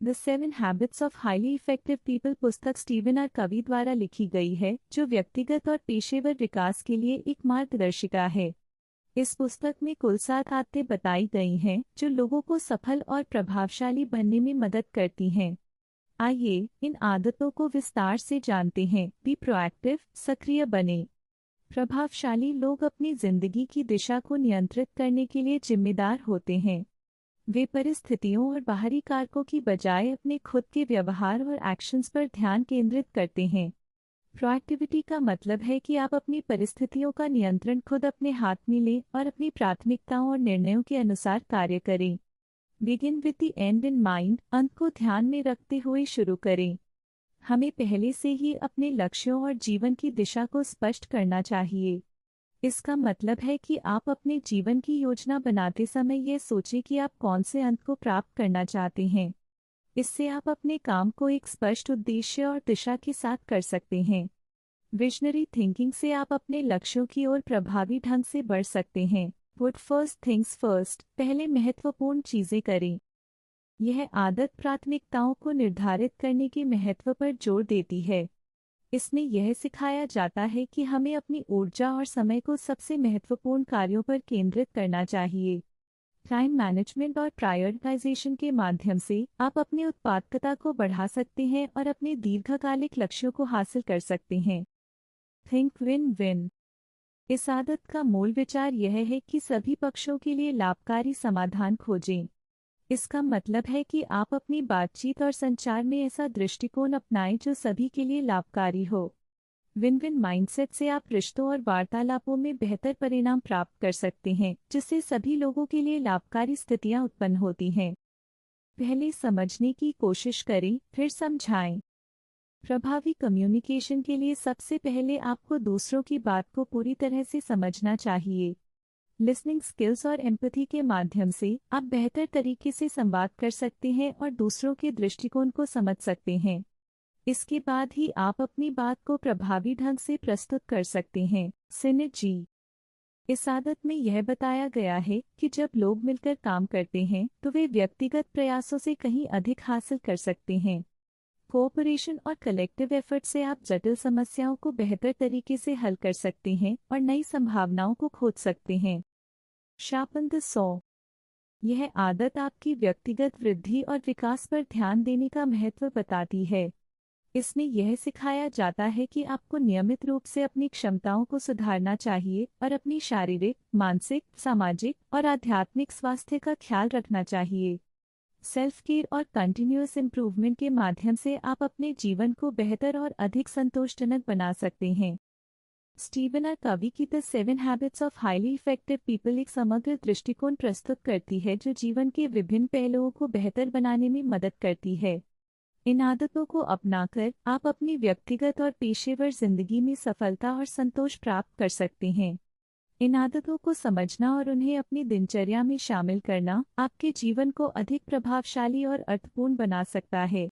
The 7 habits of highly effective people पुस्तक Steven are कवी द्वारा लिखी गई है, जो व्यक्तिगत और पेशेवर विकास के लिए एक मार्गदर्शिका है। इस पुस्तक में कुल 7 आदतें बताई गई हैं, जो लोगों को सफल और प्रभावशाली बनने में मदद करती हैं। आइए इन आदतों को विस्तार से जानते हैं। बी प्रोएक्टिव, सक्रिय बने। प्रभावशाली लोग अपनी जिंदगी की दिशा को नियंत्रित करने के लिए जिम्मेदार होते हैं। वे परिस्थितियों और बाहरी कारकों की बजाय अपने खुद के व्यवहार और एक्शंस पर ध्यान केंद्रित करते हैं। प्रोएक्टिविटी का मतलब है कि आप अपनी परिस्थितियों का नियंत्रण खुद अपने हाथ में लें और अपनी प्राथमिकताओं और निर्णयों के अनुसार कार्य करें। Begin with the and in mind, अंत को ध्यान में रखते हुए शुरू करें। हमें पहले से ही अपने लक्ष्यों और जीवन की दिशा को स्पष्ट करना चाहिए। इसका मतलब है कि आप अपने जीवन की योजना बनाते समय यह सोचें कि आप कौन से अंत को प्राप्त करना चाहते हैं। इससे आप अपने काम को एक स्पष्ट उद्देश्य और दिशा के साथ कर सकते हैं। विजनरी थिंकिंग से आप अपने लक्ष्यों की ओर प्रभावी ढंग से बढ़ सकते हैं। पुट फर्स्ट थिंग्स फर्स्ट, पहले महत्वपूर्ण चीजें करें। यह आदत प्राथमिकताओं को निर्धारित करने के महत्व पर जोर देती है। इसमें यह सिखाया जाता है कि हमें अपनी ऊर्जा और समय को सबसे महत्वपूर्ण कार्यों पर केंद्रित करना चाहिए। टाइम मैनेजमेंट और प्रायोरिटाइजेशन के माध्यम से आप अपनी उत्पादकता को बढ़ा सकते हैं और अपने दीर्घकालिक लक्ष्यों को हासिल कर सकते हैं। Think win win. इस आदत का मूल विचार यह है कि सभी पक्षों के लिए लाभकारी समाधान खोजें। इसका मतलब है कि आप अपनी बातचीत और संचार में ऐसा दृष्टिकोण अपनाएं जो सभी के लिए लाभकारी हो। विन विन माइंडसेट से आप रिश्तों और वार्तालापों में बेहतर परिणाम प्राप्त कर सकते हैं, जिससे सभी लोगों के लिए लाभकारी स्थितियां उत्पन्न होती हैं। पहले समझने की कोशिश करें, फिर समझाएं। प्रभावी कम्युनिकेशन के लिए सबसे पहले आपको दूसरों की बात को पूरी तरह से समझना चाहिए। लिसनिंग स्किल्स और एम्पैथी के माध्यम से आप बेहतर तरीके से संवाद कर सकते हैं और दूसरों के दृष्टिकोण को समझ सकते हैं। इसके बाद ही आप अपनी बात को प्रभावी ढंग से प्रस्तुत कर सकते हैं। सिनर्जी। इस आदत में यह बताया गया है कि जब लोग मिलकर काम करते हैं तो वे व्यक्तिगत प्रयासों से कहीं अधिक हासिल कर सकते हैं। कोऑपरेशन और कलेक्टिव एफर्ट से आप जटिल समस्याओं को बेहतर तरीके से हल कर सकते हैं और नई संभावनाओं को खोज सकते हैं। Sharpen the saw. यह आदत आपकी व्यक्तिगत वृद्धि और विकास पर ध्यान देने का महत्व बताती है। इसमें यह सिखाया जाता है कि आपको नियमित रूप से अपनी क्षमताओं को सुधारना चाहिए और अपनी शारीरिक, मानसिक, सामाजिक और आध्यात्मिक स्वास्थ्य का ख्याल रखना चाहिए। सेल्फ केयर और कंटिन्यूअस इम्प्रूवमेंट के माध्यम से आप अपने जीवन को बेहतर और अधिक संतोषजनक बना सकते हैं। स्टीवन आर कवी की the 7 habits of highly effective people एक समग्र दृष्टिकोण प्रस्तुत करती है जो जीवन के विभिन्न पहलुओं को बेहतर बनाने में मदद करती है। इन आदतों को अपनाकर आप अपनी व्यक्तिगत और पेशेवर जिंदगी में सफलता और संतोष प्राप्त कर सकते हैं। इन आदतों को समझना और उन्हें अपनी दिनचर्या में शामिल करना आपके जीवन को अधिक प्रभावशाली और अर्थपूर्ण बना सकता है।